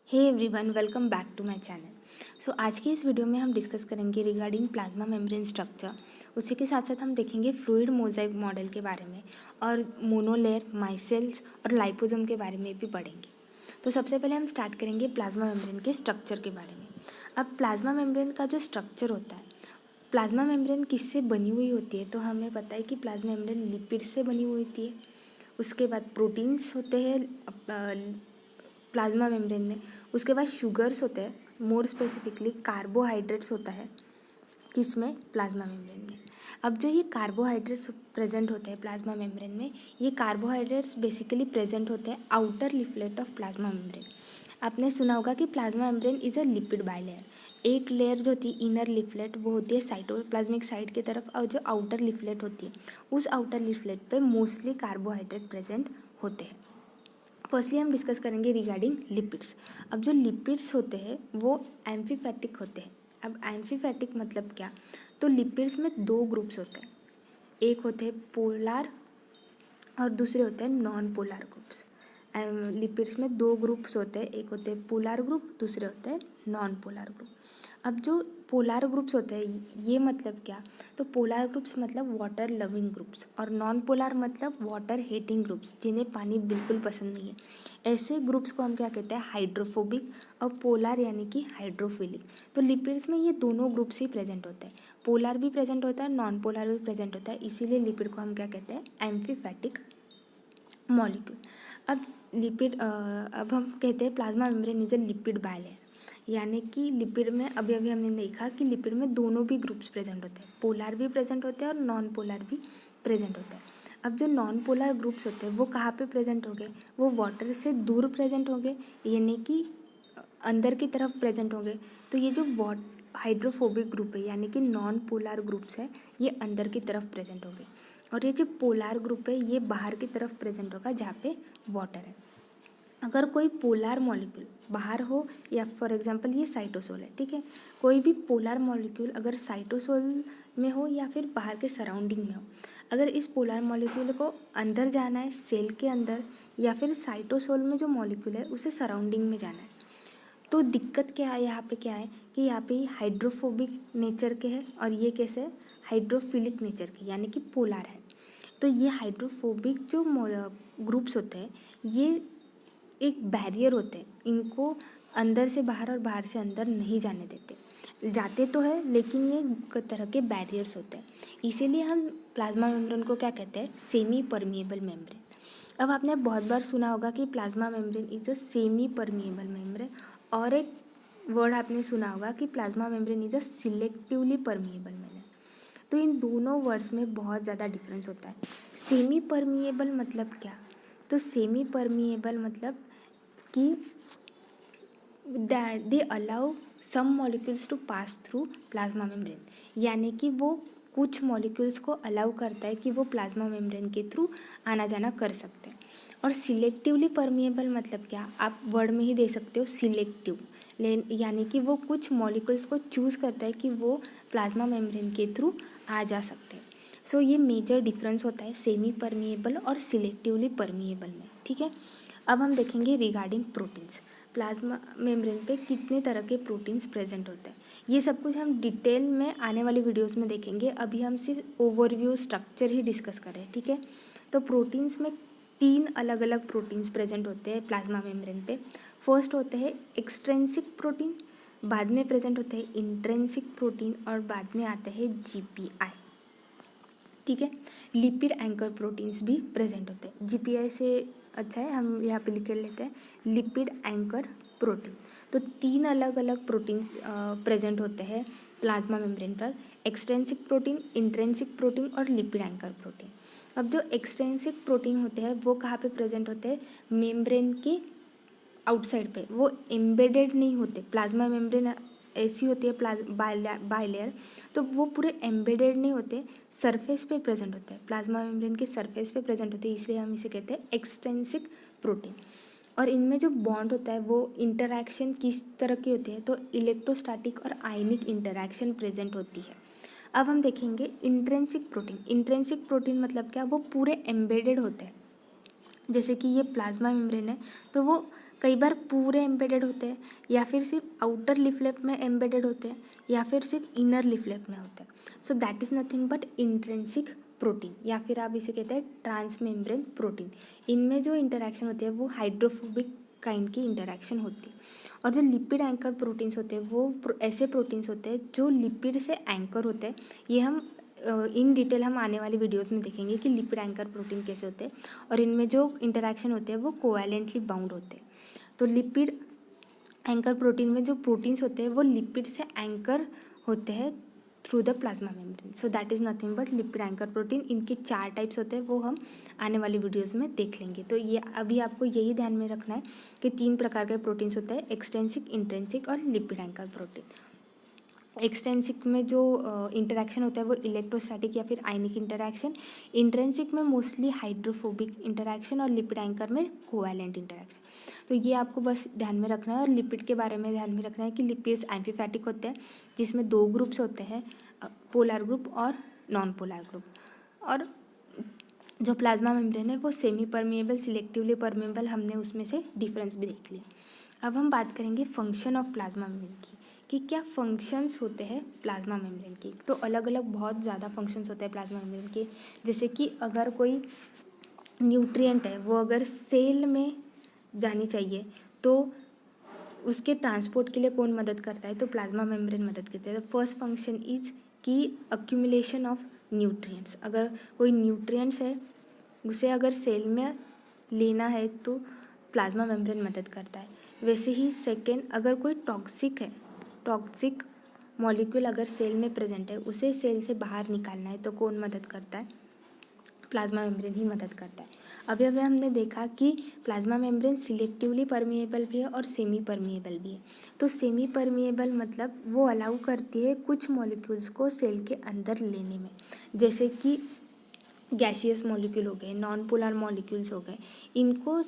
Hey everyone, welcome back to my channel. So आज की इस वीडियो में हम डिस्कस करेंगे रिगार्डिंग प्लाज्मा मेम्ब्रेन स्ट्रक्चर। उसी के साथ साथ हम देखेंगे फ्लूइड मोज़ाइक मॉडल के बारे में और मोनोलेयर, माइसेल्स और लाइपोसोम के बारे में भी पढ़ेंगे। तो सबसे पहले हम स्टार्ट करेंगे प्लाज्मा मेम्ब्रेन के स्ट्रक्चर के बारे में। अब प्लाज्मा मेम्ब्रेन का जो स्ट्रक्चर होता है, प्लाज्मा मेम्ब्रेन किससे बनी हुई होती है, तो हमें पता है कि प्लाज्मा मेम्ब्रेन लिपिड से बनी हुई होती है। उसके बाद प्रोटीन्स होते हैं प्लाज्मा मेम्ब्रेन में। उसके बाद शुगर्स होते हैं, मोर स्पेसिफिकली कार्बोहाइड्रेट्स होता है किसमें, प्लाज्मा मेम्ब्रेन में। अब जो ये कार्बोहाइड्रेट्स प्रेजेंट होते हैं प्लाज्मा मेम्ब्रेन में, ये कार्बोहाइड्रेट्स बेसिकली प्रेजेंट होते हैं outer leaflet of plasma membrane. आपने सुना होगा कि plasma membrane is a lipid bilayer. एक लेयर जो होती है इनर लिफलेट, वो होती है साइटोप्लाज्मिक साइड की तरफ, और जो आउटर लिफलेट होती है उस आउटर लिफलेट पे मोस्टली कार्बोहाइड्रेट प्रेजेंट होते हैं। फर्स्टली हम डिस्कस करेंगे रिगार्डिंग लिपिड्स। अब जो लिपिड्स होते हैं वो एम्फीफैटिक होते हैं। अब एम्फीफैटिक मतलब क्या, तो लिपिड्स में दो ग्रुप्स होते हैं, एक होते हैं पोलर और दूसरे होते हैं नॉन पोलर ग्रुप्स। लिपिड्स में दो ग्रुप्स होते हैं, एक होते हैं पोलर ग्रुप, दूसरे होते हैं नॉन पोलर ग्रुप। अब जो पोलर ग्रुप्स होते हैं ये मतलब क्या, तो पोलर ग्रुप्स मतलब वाटर लविंग ग्रुप्स, और नॉन पोलर मतलब वाटर हेटिंग ग्रुप्स, जिन्हें पानी बिल्कुल पसंद नहीं है। ऐसे ग्रुप्स को हम क्या कहते हैं, हाइड्रोफोबिक, और पोलर यानी कि हाइड्रोफिलिक। तो लिपिड्स में ये दोनों ग्रुप्स ही प्रेजेंट होते हैं, पोलर भी प्रेजेंट होता है, नॉन पोलर भी प्रेजेंट होता है, इसीलिए लिपिड को हम क्या कहते हैं, एम्फीफैटिक मॉलिक्यूल। अब अब हम कहते हैं plasma membrane is a lipid bilayer, यानी कि लिपिड में अभी अभी हमने देखा कि लिपिड में दोनों भी ग्रुप्स प्रेजेंट होते हैं, पोलर भी प्रेजेंट होते हैं और नॉन पोलर भी प्रेजेंट होता है। अब जो नॉन पोलर ग्रुप्स होते हैं वो कहाँ पे प्रेजेंट हो गए, वो वाटर से दूर प्रेजेंट हो गए, यानी कि अंदर की तरफ प्रेजेंट हो गए। तो ये जो हाइड्रोफोबिक ग्रुप है यानी कि नॉन पोलर ग्रुप्स है, ये अंदर की तरफ प्रेजेंट हो गए, और ये जो पोलर ग्रुप है ये बाहर की तरफ प्रेजेंट होगा जहाँ पे वाटर है। अगर कोई पोलर मॉलिक्यूल बाहर हो, या फॉर एग्जांपल ये साइटोसोल है, ठीक है, कोई भी पोलर मॉलिक्यूल अगर साइटोसोल में हो या फिर बाहर के सराउंडिंग में हो, अगर इस पोलर मॉलिक्यूल को अंदर जाना है सेल के अंदर, या फिर साइटोसोल में जो मॉलिक्यूल है उसे सराउंडिंग में जाना है, तो दिक्कत क्या है यहाँ पे, क्या है कि यहाँ पे हाइड्रोफोबिक नेचर के हैं और ये कैसे हाइड्रोफिलिक नेचर के, यानी कि पोलर है। तो ये हाइड्रोफोबिक जो ग्रुप्स होते हैं ये एक बैरियर होते हैं, इनको अंदर से बाहर और बाहर से अंदर नहीं जाने देते, जाते तो है लेकिन ये एक तरह के बैरियर्स होते हैं। इसीलिए हम प्लाज्मा मेम्ब्रेन को क्या कहते हैं, सेमी परमिएबल मेम्ब्रेन। अब आपने बहुत बार सुना होगा कि plasma membrane is a semi permeable membrane, और एक वर्ड आपने सुना होगा कि plasma membrane is a selectively permeable membrane. तो इन दोनों वर्ड्स में बहुत ज़्यादा डिफरेंस होता है। सेमी परमिएबल मतलब क्या, तो सेमी परमिएबल मतलब कि they allow some molecules to pass through plasma membrane, यानी कि वो कुछ मॉलिक्यूल्स को अलाउ करता है कि वो प्लाज्मा मेम्ब्रेन के थ्रू आना जाना कर सकते हैं। और सिलेक्टिवली परमिएबल मतलब क्या, आप वर्ड में ही दे सकते हो सिलेक्टिव, यानी कि वो कुछ मॉलिक्यूल्स को चूज़ करता है कि वो प्लाज्मा मेम्ब्रेन के थ्रू आ जा सकते हैं। सो ये मेजर डिफरेंस होता है सेमी परमिएबल और सिलेक्टिवली परमिएबल में, ठीक है। अब हम देखेंगे रिगार्डिंग प्रोटीन्स, प्लाज्मा मेम्ब्रेन पे कितने तरह के प्रोटीन्स प्रेजेंट होते हैं, ये सब कुछ हम डिटेल में आने वाली वीडियोस में देखेंगे। अभी हम सिर्फ ओवरव्यू स्ट्रक्चर ही डिस्कस कर रहे हैं, ठीक है। तो प्रोटीन्स में तीन अलग अलग प्रोटीन्स प्रेजेंट होते हैं प्लाज्मा मेम्ब्रेन पे। फर्स्ट होते हैं एक्सट्रेंसिक प्रोटीन, बाद में प्रेजेंट होते हैं इंट्रेंसिक प्रोटीन, और बाद में आता है जीपीआई, ठीक है। लिपिड एंकर प्रोटीन्स भी प्रेजेंट होते हैं, जीपीआई से अच्छा है हम यहाँ पे लिख लेते हैं लिपिड एंकर प्रोटीन। तो तीन अलग अलग प्रोटीन्स प्रेजेंट होते हैं प्लाज्मा मेम्ब्रेन पर, एक्सट्रेंसिक प्रोटीन, इंट्रेंसिक प्रोटीन और लिपिड एंकर प्रोटीन। अब जो एक्सट्रेंसिक प्रोटीन होते हैं वो कहाँ पे प्रेजेंट होते हैं, मेम्ब्रेन के आउटसाइड पे, वो एम्बेडेड नहीं होते। प्लाज्मा मेम्ब्रेन ऐसी होती है बाइलेयर, तो वो पूरे एम्बेडेड नहीं होते, सरफेस पे प्रेजेंट होते हैं, प्लाज्मा मेम्ब्रेन के सरफेस पे प्रेजेंट होते हैं, इसलिए हम इसे कहते हैं एक्सट्रेंसिक प्रोटीन। और इनमें जो बॉन्ड होता है वो इंटरैक्शन किस तरह की होती है, तो इलेक्ट्रोस्टैटिक और आयनिक इंटरैक्शन प्रेजेंट होती है। अब हम देखेंगे इंट्रेंसिक प्रोटीन। इंट्रेंसिक प्रोटीन मतलब क्या, वो पूरे एम्बेडेड होते हैं, जैसे कि ये प्लाज्मा मेम्ब्रेन है तो वो कई बार पूरे एम्बेडेड होते हैं, या फिर सिर्फ आउटर लीफलेट में एम्बेडेड होते हैं, या फिर सिर्फ इनर लीफलेट में होते हैं। So that is nothing but intrinsic protein, या फिर आप इसे कहते हैं ट्रांसमेम्ब्रेन प्रोटीन। इनमें जो इंटरेक्शन होती है वो हाइड्रोफोबिक काइंड की इंटरेक्शन होती है। और जो लिपिड एंकर प्रोटीन्स होते हैं वो ऐसे प्रोटीन्स होते हैं जो लिपिड से एंकर होते हैं। ये हम इन डिटेल हम आने वाली वीडियोस में देखेंगे कि लिपिड एंकर प्रोटीन कैसे होते हैं, और इनमें जो इंटरेक्शन होते हैं वो कोवैलेंटली बाउंड होते हैं। तो लिपिड एंकर प्रोटीन में जो प्रोटीन्स होते हैं वो लिपिड से एंकर होते हैं through the plasma membrane. So that is nothing but lipid anchor protein. इनके 4 टाइप्स होते हैं, वो हम आने वाली वीडियोस में देख लेंगे। तो ये अभी आपको यही ध्यान में रखना है कि 3 प्रकार के प्रोटीन्स होते हैं, एक्सटेंसिक, इंट्रिंसिक और लिपिड एंकर प्रोटीन। एक्सटेंसिक में जो इंटरेक्शन होता है वो इलेक्ट्रोस्टैटिक या फिर आयनिक इंटरेक्शन, इंट्रिंसिक में मोस्टली हाइड्रोफोबिक इंटरेक्शन, और लिपिड एंकर में कोवैलेंट इंटरेक्शन। तो ये आपको बस ध्यान में रखना है। और लिपिड के बारे में ध्यान में रखना है कि लिपिड्स एम्फीफैटिक होते हैं, जिसमें 2 ग्रुप्स होते हैं, पोलर ग्रुप और नॉन पोलर ग्रुप। और जो प्लाज्मा मेम्ब्रेन है वो सेमी परमिएबल, सिलेक्टिवली परमिएबल, हमने उसमें से डिफरेंस भी देख लिया। अब हम बात करेंगे फंक्शन ऑफ प्लाज्मा मेम्ब्रेन की, कि क्या फंक्शंस होते हैं प्लाज्मा मेम्ब्रेन की। तो अलग अलग बहुत ज़्यादा फंक्शंस होते हैं प्लाज्मा मेम्ब्रेन के। जैसे कि अगर कोई न्यूट्रिएंट है वो अगर सेल में जानी चाहिए तो उसके ट्रांसपोर्ट के लिए कौन मदद करता है, तो प्लाज्मा मेम्ब्रेन मदद करता है। तो फर्स्ट फंक्शन इज कि अक्यूमुलेशन ऑफ न्यूट्रिएंट्स। अगर कोई न्यूट्रिएंट्स है उसे अगर सेल में लेना है तो प्लाज्मा मेम्ब्रेन मदद करता है। वैसे ही सेकेंड, अगर कोई टॉक्सिक मॉलिक्यूल अगर सेल में प्रेजेंट है उसे सेल से बाहर निकालना है तो कौन मदद करता है, प्लाज्मा मेम्ब्रेन ही मदद करता है। अभी हमने देखा कि प्लाज्मा मेम्ब्रेन सिलेक्टिवली परमिएबल भी है और सेमी परमिएबल भी है। तो सेमी परमिएबल मतलब वो अलाउ करती है कुछ मॉलिक्यूल्स को सेल के अंदर लेने में, जैसे कि गैसियस मॉलिक्यूल हो गए, नॉन पोलर मॉलिक्यूल्स हो गए, इनको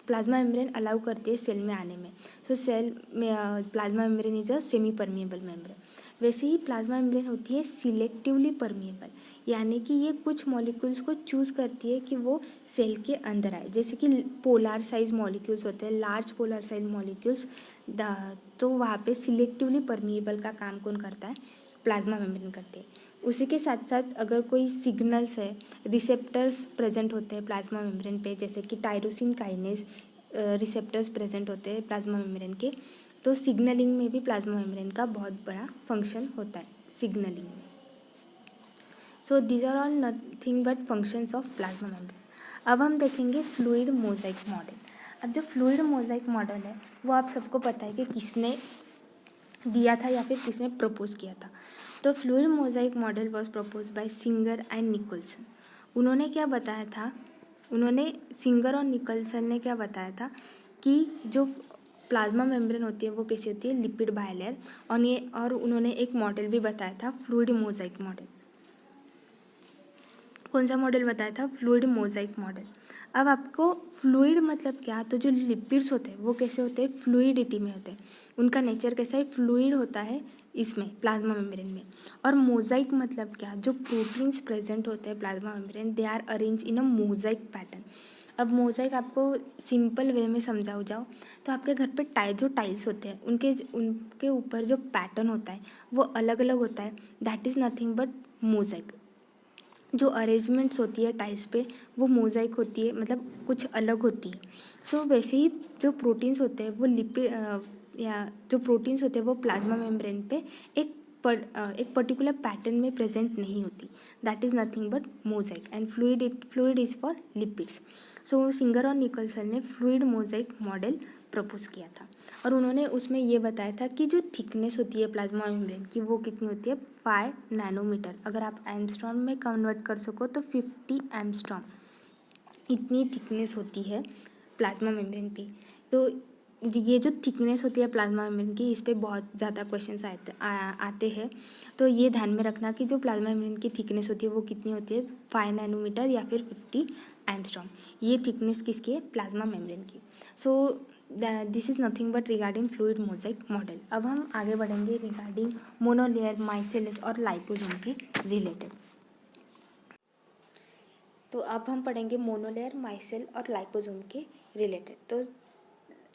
प्लाज्मा मेम्ब्रेन अलाउ करती है सेल में आने में। सो सेल में plasma membrane is a semi permeable membrane. वैसे ही प्लाज्मा मेम्ब्रेन होती है सिलेक्टिवली परमिएबल, यानी कि ये कुछ मॉलिक्यूल्स को चूज़ करती है कि वो सेल के अंदर आए। जैसे कि पोलर साइज मॉलिक्यूल्स होते हैं, लार्ज पोलर साइज मॉलिक्यूल्स, तो वहाँ पे सिलेक्टिवली परमिएबल का काम कौन करता है, प्लाज्मा मेम्ब्रेन करते हैं। उसी के साथ साथ अगर कोई सिग्नल्स है, रिसेप्टर्स प्रेजेंट होते हैं प्लाज्मा मेम्ब्रेन पे, जैसे कि टायरोसिन काइनेज रिसेप्टर्स प्रेजेंट होते हैं प्लाज्मा मेम्ब्रेन के, तो सिग्नलिंग में भी प्लाज्मा मेम्ब्रेन का बहुत बड़ा फंक्शन होता है, सिग्नलिंग में। So these are all nothing but functions of plasma membrane. अब हम देखेंगे फ्लूइड मोज़ाइक मॉडल। अब जो फ्लूइड मोज़ाइक मॉडल है वो आप सबको पता है कि किसने दिया था या फिर किसने प्रपोज किया था। तो fluid mosaic model was propose by singer and Nicholson. उन्होंने क्या बताया था, सिंगर और निकोल्सन ने क्या बताया था कि जो प्लाज्मा मेम्ब्रेन होती है वो कैसी होती है, लिपिड बायलेयर। और उन्होंने एक मॉडल भी बताया था, फ्लूइड मोज़ाइक मॉडल। कौन सा मॉडल बताया था, फ्लूइड मोज़ाइक मॉडल। अब आपको फ्लूइड मतलब क्या, तो जो लिपिड्स होते हैं वो कैसे होते हैं, फ्लूइडिटी में होते हैं। उनका नेचर कैसा है, फ्लूइड होता है इसमें प्लाज्मा मेम्ब्रेन में। और मोज़ाइक मतलब क्या, जो प्रोटीन्स प्रेजेंट होते हैं plasma membrane, they are arrange in a mosaic pattern. अब मोज़ाइक आपको सिंपल वे में समझाओ जाओ तो आपके घर पे जो टाइल्स होते हैं उनके ऊपर जो पैटर्न होता है वो अलग अलग होता है, that is nothing but mosaic. जो अरेंजमेंट्स होती है टाइल्स पे वो मोज़ाइक होती है, मतलब कुछ अलग होती है। सो वैसे ही जो प्रोटीन्स होते हैं वो या जो प्रोटीन्स होते हैं वो प्लाज्मा मेम्ब्रेन पे एक पर्टिकुलर पैटर्न में प्रेजेंट नहीं होती, that is nothing but mosaic. And fluid is for lipids. So singer और निकोल्सन ने फ्लूइड मोज़ाइक मॉडल प्रपोज किया था, और उन्होंने उसमें ये बताया था कि जो थिकनेस होती है प्लाज्मा मेम्ब्रेन की वो कितनी होती है, 5 नैनोमीटर। अगर आप एंगस्ट्रॉम में कन्वर्ट कर सको तो 50 एंगस्ट्रॉम, इतनी थिकनेस होती है प्लाज्मा मेम्ब्रेन की। तो ये जो थिकनेस होती है प्लाज्मा मेम्ब्रेन की, इस पे बहुत ज़्यादा क्वेश्चंस आते हैं। तो ये ध्यान में रखना कि जो प्लाज्मा मेम्ब्रेन की थिकनेस होती है वो कितनी होती है, 5 नैनोमीटर या फिर 50 एंगस्ट्रॉम। ये थिकनेस किसकी है, प्लाज्मा मेम्ब्रेन की। So this is nothing but regarding fluid mosaic model. अब हम आगे बढ़ेंगे रिगार्डिंग मोनोलेयर, माइसेलस और लाइपोसोम के रिलेटेड। तो अब हम पढ़ेंगे मोनोलेयर, माइसेल और लाइपोसोम के रिलेटेड। तो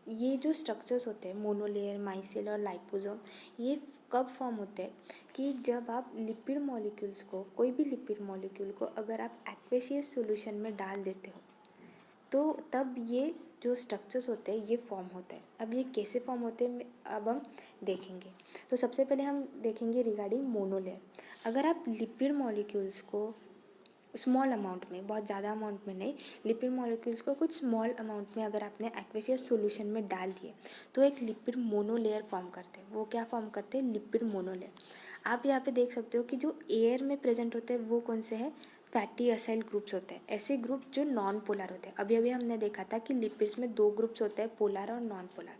ये जो स्ट्रक्चर्स होते हैं मोनोलेयर, माइसेल और लाइपोसोम, ये कब फॉर्म होते हैं कि जब आप लिपिड मॉलिक्यूल्स को, कोई भी लिपिड मॉलिक्यूल को अगर आप एक्वेशियस सॉल्यूशन में डाल देते हो तो तब ये जो स्ट्रक्चर्स होते हैं ये फॉर्म होते हैं। अब ये कैसे फॉर्म होते हैं अब हम देखेंगे। तो सबसे पहले हम देखेंगे रिगार्डिंग मोनोलेयर। अगर आप लिपिड मॉलिक्यूल्स को स्मॉल अमाउंट में, बहुत ज़्यादा अमाउंट में नहीं, लिपिड मॉलिक्यूल्स को कुछ स्मॉल अमाउंट में अगर आपने एक्वेशियस सॉल्यूशन में डाल दिए तो एक लिपिड मोनोलेयर फॉर्म करते हैं। वो क्या फॉर्म करते हैं? Lipid monolayer. आप यहाँ पे देख सकते हो कि जो एयर में प्रेजेंट होते हैं वो कौन से हैं? फैटी असाइल ग्रुप्स होते हैं, ऐसे ग्रुप जो नॉन पोलर होते हैं। अभी अभी हमने देखा था कि लिपिड्स में दो ग्रुप्स होते हैं, पोलर और नॉन पोलर।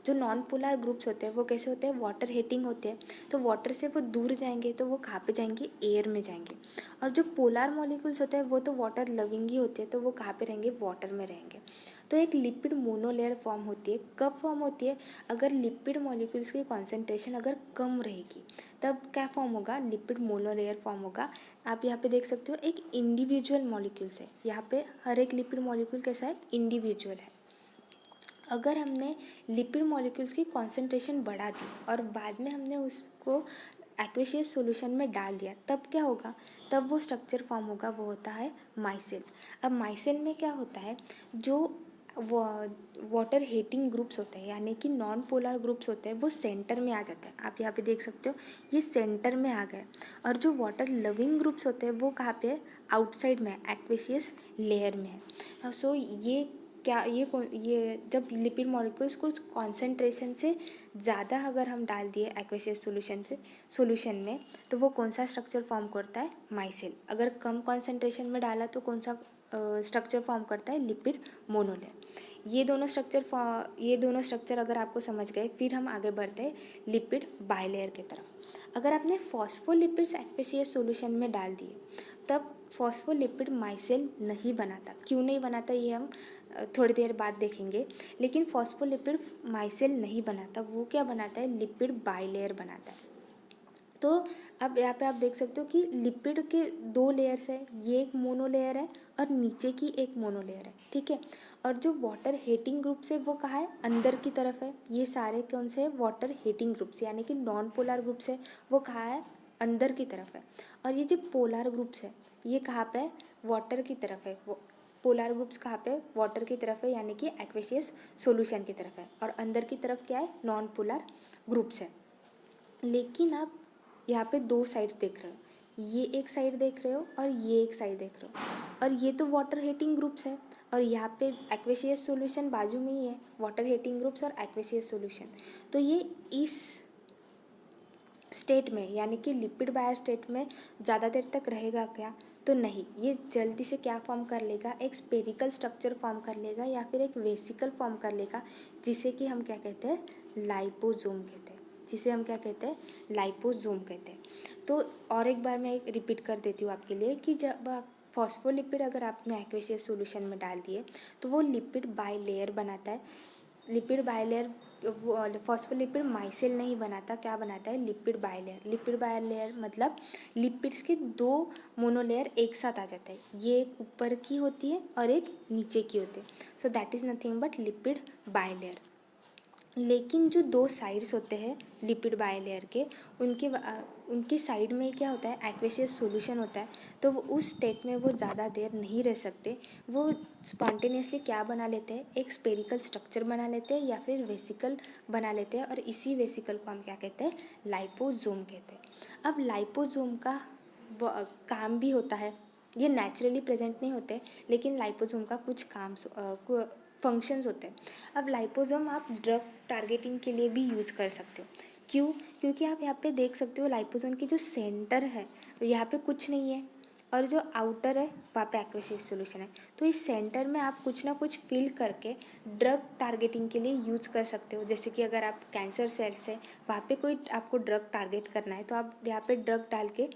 जो नॉन पोलर ग्रुप्स होते हैं वो कैसे होते हैं? वाटर हीटिंग होते हैं, तो वाटर से वो दूर जाएंगे तो वो कहाँ पे जाएंगे? एयर में जाएंगे। और जो पोलर मॉलिक्यूल्स होते हैं वो तो वाटर लविंग ही होते हैं, तो वो कहाँ पे रहेंगे? वाटर में रहेंगे। तो एक लिपिड मोनोलेयर फॉर्म होती है। कब फॉर्म होती है? अगर लिपिड मॉलिक्यूल्स की कॉन्सेंट्रेशन अगर कम रहेगी तब क्या फॉर्म होगा? लिपिड मोनोलेयर फॉर्म होगा। आप यहाँ पे देख सकते हो एक इंडिविजुअल मॉलिक्यूल्स है, यहाँ पे हर एक लिपिड मॉलिक्यूल कैसा है? इंडिविजुअल है। अगर हमने लिपिड मॉलिक्यूल्स की कॉन्सेंट्रेशन बढ़ा दी और बाद में हमने उसको एक्वेशियस सॉल्यूशन में डाल दिया तब क्या होगा? तब वो स्ट्रक्चर फॉर्म होगा, वो होता है माइसेल। अब माइसेल में क्या होता है? जो वाटर हीटिंग ग्रुप्स होते हैं यानी कि नॉन पोलर ग्रुप्स होते हैं वो सेंटर में आ जाते हैं। आप यहाँ पे देख सकते हो ये सेंटर में आ गए। और जो वाटर लविंग ग्रुप्स होते हैं वो कहाँ पे है? आउटसाइड में, एक्वेशियस लेयर में है। सो ये क्या, ये जब लिपिड मॉलिक्यूल्स कुछ कॉन्सेंट्रेशन से ज़्यादा अगर हम डाल दिए एक्वेशियस सॉल्यूशन में तो वो कौन सा स्ट्रक्चर फॉर्म करता है? माइसेल। अगर कम कॉन्सेंट्रेशन में डाला तो कौन सा स्ट्रक्चर फॉर्म करता है? Lipid monolayer. ये दोनों स्ट्रक्चर अगर आपको समझ गए, फिर हम आगे बढ़ते हैं लिपिड बाइलेयर की तरफ। अगर आपने फॉस्फोलिपिड्स एक्वेशियस सॉल्यूशन में डाल दिए तब फॉस्फोलिपिड माइसेल नहीं बनाता। क्यों नहीं बनाता ये हम थोड़ी देर बाद देखेंगे। लेकिन फॉस्फोलिपिड माइसेल नहीं बनाता, वो क्या बनाता है? लिपिड बाइलेयर बनाता है। तो अब यहाँ पे आप देख सकते हो कि लिपिड के दो लेयर्स है, ये एक मोनोलेयर है और नीचे की एक मोनोलेयर है, ठीक है। और जो वाटर हीटिंग ग्रुप्स है वो कहाँ है? अंदर की तरफ है। ये सारे कौन से है? वाटर हीटिंग ग्रुप्स यानी कि नॉन पोलर ग्रुप्स है, वो कहाँ है? अंदर की तरफ है। और ये जो पोलर ग्रुप्स है ये कहाँ पे है? वाटर की तरफ है। वो पोलर ग्रुप्स कहाँ पे? वाटर की तरफ है यानी कि एक्वेशियस सॉल्यूशन की तरफ है। और अंदर की तरफ क्या है? नॉन पोलर ग्रुप्स है। लेकिन आप यहाँ पे दो साइड्स देख रहे हो, ये एक साइड देख रहे हो और ये एक साइड देख रहे हो। और ये तो वाटर हीटिंग ग्रुप्स है और यहाँ पे एक्वेशियस सॉल्यूशन बाजू में ही है, वाटर हीटिंग ग्रुप्स और एक्वेशियस सॉल्यूशन। तो ये इस स्टेट में यानी कि लिपिड बायर स्टेट में ज़्यादा देर तक रहेगा क्या? तो नहीं, ये जल्दी से क्या फॉर्म कर लेगा? एक स्पेरिकल स्ट्रक्चर फॉर्म कर लेगा या फिर एक वेसिकल फॉर्म कर लेगा, जिसे कि हम क्या कहते हैं? लाइपोसोम कहते हैं। जिसे हम क्या कहते हैं? लाइपोसोम कहते हैं। तो और एक बार मैं रिपीट कर देती हूँ आपके लिए कि जब फॉस्फोलिपिड अगर आपने एक्वेशियस सॉल्यूशन में डाल दिए तो वो लिपिड बाई लेयर बनाता है। लिपिड बाइलेयर, वो फॉस्फोलिपिड माइसेल नहीं बनाता, क्या बनाता है? Lipid bilayer. लिपिड बाइलेयर मतलब लिपिड्स के दो मोनोलेयर एक साथ आ जाता है, ये एक ऊपर की होती है और एक नीचे की होती है। So that is nothing but lipid bilayer. लेकिन जो दो साइड्स होते हैं लिपिड बाइलेयर के, उनके साइड में क्या होता है? एक्वेशियस सॉल्यूशन होता है। तो वो उस स्टेट में वो ज़्यादा देर नहीं रह सकते, वो स्पॉन्टेनियसली क्या बना लेते हैं? एक स्पेरिकल स्ट्रक्चर बना लेते हैं या फिर वेसिकल बना लेते हैं। और इसी वेसिकल को हम क्या कहते हैं? लाइपोसोम कहते हैं। अब लाइपोसोम का काम भी होता है, ये नेचुरली प्रेजेंट नहीं होते लेकिन लाइपोसोम का कुछ काम फंक्शंस होते हैं। अब लाइपोसोम आप ड्रग टारगेटिंग के लिए भी यूज़ कर सकते हो। क्यों? क्योंकि आप यहाँ पे देख सकते हो लाइपोसोम की जो सेंटर है यहाँ पे कुछ नहीं है और जो आउटर है वहाँ पे एक्वेशियस सॉल्यूशन है। तो इस सेंटर में आप कुछ ना कुछ फिल करके ड्रग टारगेटिंग के लिए यूज़ कर सकते हो। जैसे कि अगर आप कैंसर सेल्स है वहाँ पे कोई आपको ड्रग टारगेट करना है तो आप यहाँ पे ड्रग डाल के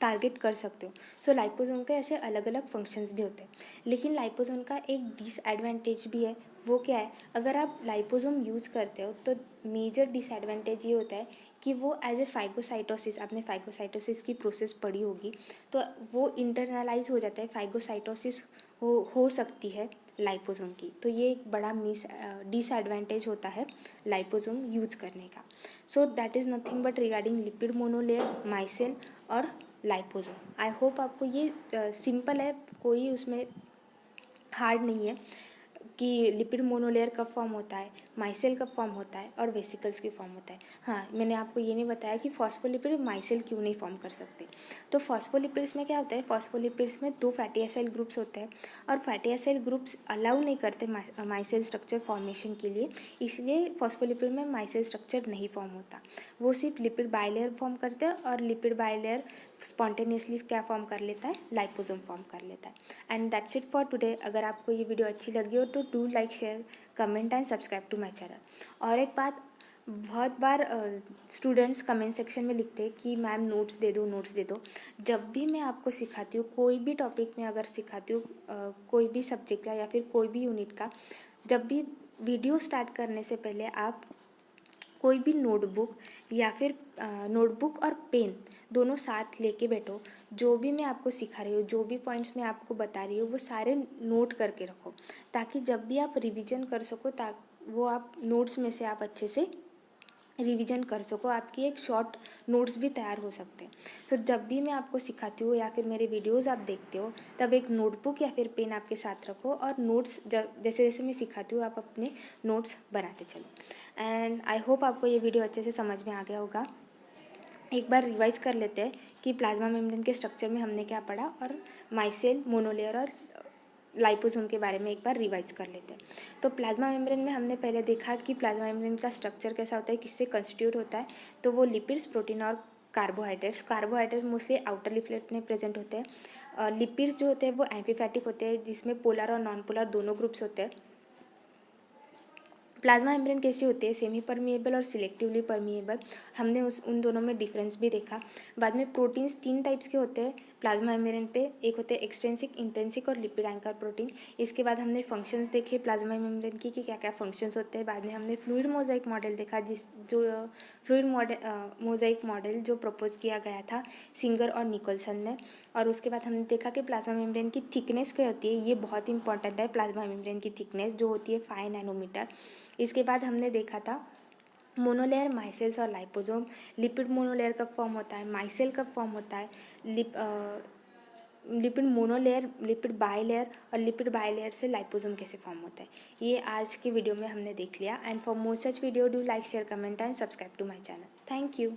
टारगेट कर सकते हो। सो लाइपोसोम के ऐसे अलग अलग फंक्शंस भी होते हैं। लेकिन लाइपोसोम का एक डिसएडवांटेज भी है, वो क्या है? अगर आप लाइपोसोम यूज़ करते हो तो मेजर डिसएडवांटेज ये होता है कि वो एज ए फाइगोसाइटोसिस, आपने फाइगोसाइटोसिस की प्रोसेस पढ़ी होगी, तो वो इंटरनलाइज हो जाता है। फाइगोसाइटोसिस हो सकती है लाइपोसोम की। तो ये एक बड़ा डिसएडवांटेज होता है लाइपोसोम यूज करने का। So that is nothing but regarding lipid monolayer, myself और लाइपोसोम। आई होप आपको ये सिंपल है, कोई उसमें हार्ड नहीं है कि लिपिड मोनोलेयर कब फॉर्म होता है, माइसेल कब फॉर्म होता है और वेसिकल्स की फॉर्म होता है। हाँ, मैंने आपको ये नहीं बताया कि फॉस्फोलिपिड माइसेल क्यों नहीं फॉर्म कर सकते। तो फॉस्फोलिपिड्स में क्या होता है, फॉस्फोलिपिड्स में 2 फैटी एसिड ग्रुप्स होते हैं और फैटी एसिड ग्रुप्स अलाउ नहीं करते माइसेल स्ट्रक्चर फॉर्मेशन के लिए, इसलिए फॉस्फोलिपिड में माइसेल स्ट्रक्चर नहीं फॉर्म होता। वो सिर्फ लिपिड बाइलेयर फॉर्म करते हैं और लिपिड बाइलेयर स्पॉन्टेनियसली क्या फॉर्म कर लेता है, लाइपोसोम फॉर्म कर लेता है। And that's it for today. अगर आपको ये वीडियो अच्छी लगी हो तो do like, share, comment and subscribe to my channel. और एक बात, बहुत बार स्टूडेंट्स कमेंट सेक्शन में लिखते हैं कि मैम नोट्स दे दो, नोट्स दे दो। जब भी मैं आपको सिखाती हूँ, कोई भी टॉपिक में अगर सिखाती हूँ, कोई भी सब्जेक्ट का या फिर कोई भी यूनिट का, जब भी वीडियो स्टार्ट करने से पहले आप कोई भी नोटबुक या फिर नोटबुक और पेन दोनों साथ लेके बैठो। जो भी मैं आपको सिखा रही हूँ, जो भी पॉइंट्स मैं आपको बता रही हूँ, वो सारे नोट करके रखो, ताकि जब भी आप रिवीजन कर सको, वो आप नोट्स में से आप अच्छे से रिवीजन कर सको, आपकी एक शॉर्ट नोट्स भी तैयार हो सकते हैं। सो जब भी मैं आपको सिखाती हूँ या फिर मेरे वीडियोस आप देखते हो, तब एक नोटबुक या फिर पेन आपके साथ रखो और नोट्स जैसे जैसे मैं सिखाती हूँ आप अपने नोट्स बनाते चलो। एंड आई होप आपको ये वीडियो अच्छे से समझ में आ गया होगा। एक बार रिवाइज कर लेते हैं कि प्लाज्मा मेम्ब्रेन के स्ट्रक्चर में हमने क्या पढ़ा, और माइसेल, मोनोलेयर और लाइपोसोम के बारे में एक बार रिवाइज कर लेते हैं। तो प्लाज्मा मेम्ब्रेन में हमने पहले देखा कि प्लाज्मा मेम्ब्रेन का स्ट्रक्चर कैसा होता है, किससे कंस्टिट्यूट होता है। तो वो लिपिड्स, प्रोटीन और कार्बोहाइड्रेट मोस्टली आउटर लीफलेट में प्रेजेंट होते हैं। लिपिड्स जो होते हैं वो एम्फीफैटिक होते हैं, जिसमें पोलर और नॉन पोलर दोनों ग्रुप्स होते हैं। प्लाज्मा मेम्ब्रेन कैसी होती है, सेमी परमिएबल और सिलेक्टिवली परमिएबल, हमने उन दोनों में डिफरेंस भी देखा। बाद में प्रोटीन्स 3 टाइप्स के होते हैं प्लाज्मा मेम्ब्रेन पे, एक होते हैं एक्सट्रिंसिक, इंट्रिंसिक और लिपिड एंकर प्रोटीन। इसके बाद हमने फंक्शंस देखे प्लाज्मा मेम्ब्रेन की कि क्या क्या फंक्शंस होते हैं। बाद में हमने फ्लूइड मोजाइक मॉडल देखा, फ्लूइड मोजाइक मॉडल जो प्रपोज किया गया था सिंगर और निकोलसन ने। और उसके बाद हमने देखा कि प्लाज्मा मेम्ब्रेन की थिकनेस क्या होती है, ये बहुत इंपॉर्टेंट है, प्लाज्मा मेम्ब्रेन की थिकनेस जो होती है 5 नैनोमीटर। इसके बाद हमने देखा था मोनोलेयर, माइसेल्स और लाइपोसोम। लिपिड मोनोलेयर कब फॉर्म होता है, माइसेल कब फॉर्म होता है, लिपिड मोनोलेयर, लिपिड बाइलेयर और लिपिड बाइलेयर से लाइपोसोम कैसे फॉर्म होता है, ये आज की वीडियो में हमने देख लिया। And for more such video do like, share, comment and subscribe to my channel. Thank you.